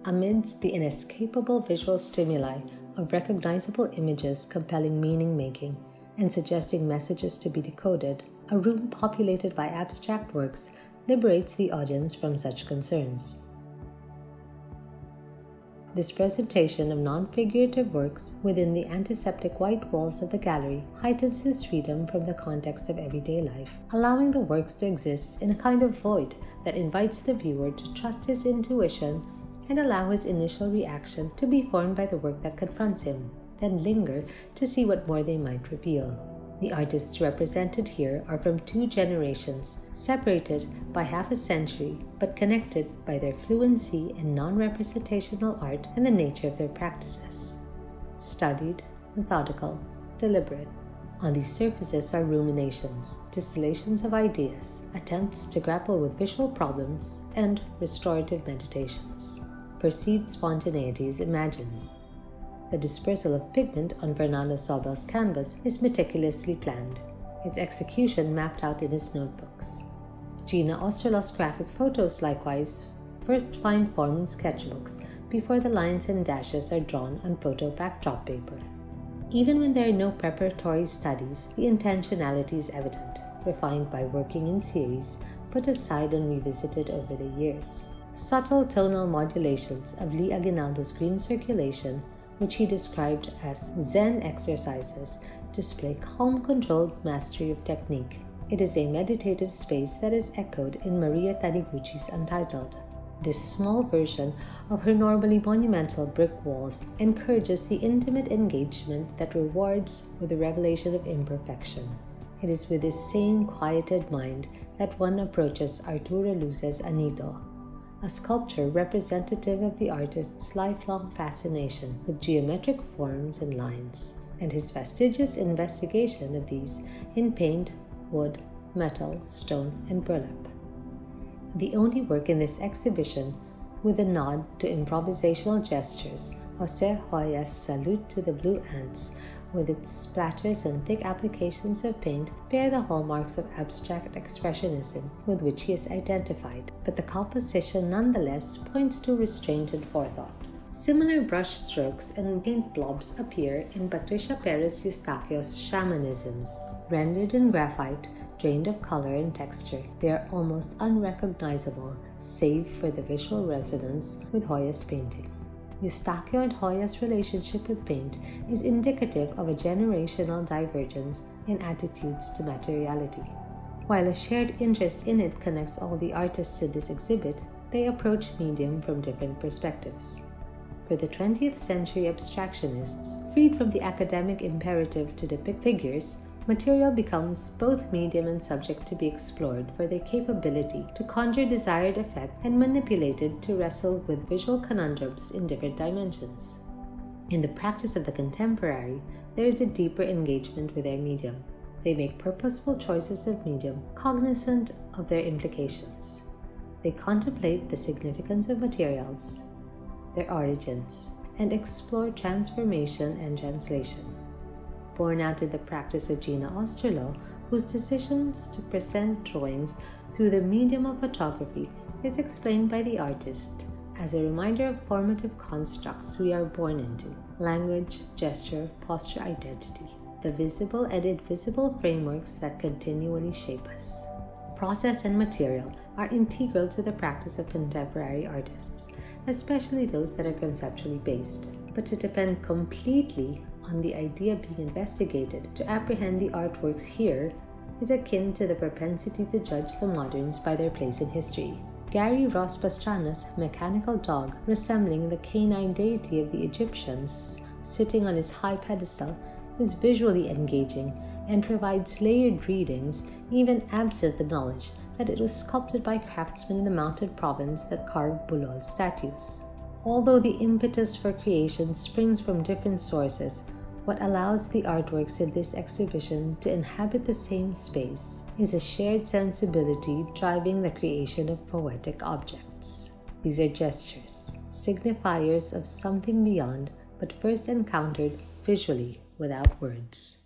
Amidst the inescapable visual stimuli of recognizable images compelling meaning-making and suggesting messages to be decoded, a room populated by abstract works liberates the audience from such concerns. This presentation of non-figurative works within the antiseptic white walls of the gallery heightens his freedom from the context of everyday life, allowing the works to exist in a kind of void that invites the viewer to trust his intuition and allow his initial reaction to be formed by the work that confronts him, then linger to see what more they might reveal. The artists represented here are from two generations, separated by half a century, but connected by their fluency in non-representational art and the nature of their practices. Studied, methodical, deliberate. On these surfaces are ruminations, distillations of ideas, attempts to grapple with visual problems, and restorative meditations. Perceived spontaneity is imagined. The dispersal of pigment on Fernando Zobel's canvas is meticulously planned, its execution mapped out in his notebooks. Gina Osterloh's graphic photos likewise first find form in sketchbooks before the lines and dashes are drawn on photo backdrop paper. Even when there are no preparatory studies, the intentionality is evident, refined by working in series, put aside and revisited over the years. Subtle tonal modulations of Lee Aguinaldo's green circulation, which he described as Zen exercises, display calm, controlled mastery of technique. It is a meditative space that is echoed in Maria Taniguchi's Untitled. This small version of her normally monumental brick walls encourages the intimate engagement that rewards with the revelation of imperfection. It is with this same quieted mind that one approaches Arturo Luz's Anito, a sculpture representative of the artist's lifelong fascination with geometric forms and lines, and his fastidious investigation of these in paint, wood, metal, stone, and burlap. The only work in this exhibition with a nod to improvisational gestures, Jose Joya's Salute to the Blue Ants, with its splatters and thick applications of paint, bear the hallmarks of abstract expressionism with which he is identified, but the composition nonetheless points to restraint and forethought. Similar brush strokes and paint blobs appear in Patricia Perez Eustaquio's Shamanisms. Rendered in graphite, drained of color and texture, they are almost unrecognizable save for the visual resonance with Hoya's painting. Eustaquio and Hoya's relationship with paint is indicative of a generational divergence in attitudes to materiality. While a shared interest in it connects all the artists in this exhibit, they approach medium from different perspectives. For the 20th century abstractionists, freed from the academic imperative to depict figures, material becomes both medium and subject to be explored for their capability to conjure desired effect and manipulated to wrestle with visual conundrums in different dimensions. In the practice of the contemporary, there is a deeper engagement with their medium. They make purposeful choices of medium, cognizant of their implications. They contemplate the significance of materials, their origins, and explore transformation and translation. Born out in the practice of Gina Osterloh, whose decisions to present drawings through the medium of photography is explained by the artist as a reminder of formative constructs we are born into: language, gesture, posture, identity, the visible and invisible frameworks that continually shape us. Process and material are integral to the practice of contemporary artists, especially those that are conceptually based, but to depend completely on the idea being investigated to apprehend the artworks here is akin to the propensity to judge the moderns by their place in history. Gary-Ross Pastrana's mechanical dog, resembling the canine deity of the Egyptians sitting on its high pedestal, is visually engaging and provides layered readings even absent the knowledge that it was sculpted by craftsmen in the mountain province that carved Bulol statues. Although the impetus for creation springs from different sources, what allows the artworks in this exhibition to inhabit the same space is a shared sensibility driving the creation of poetic objects. These are gestures, signifiers of something beyond, but first encountered visually without words.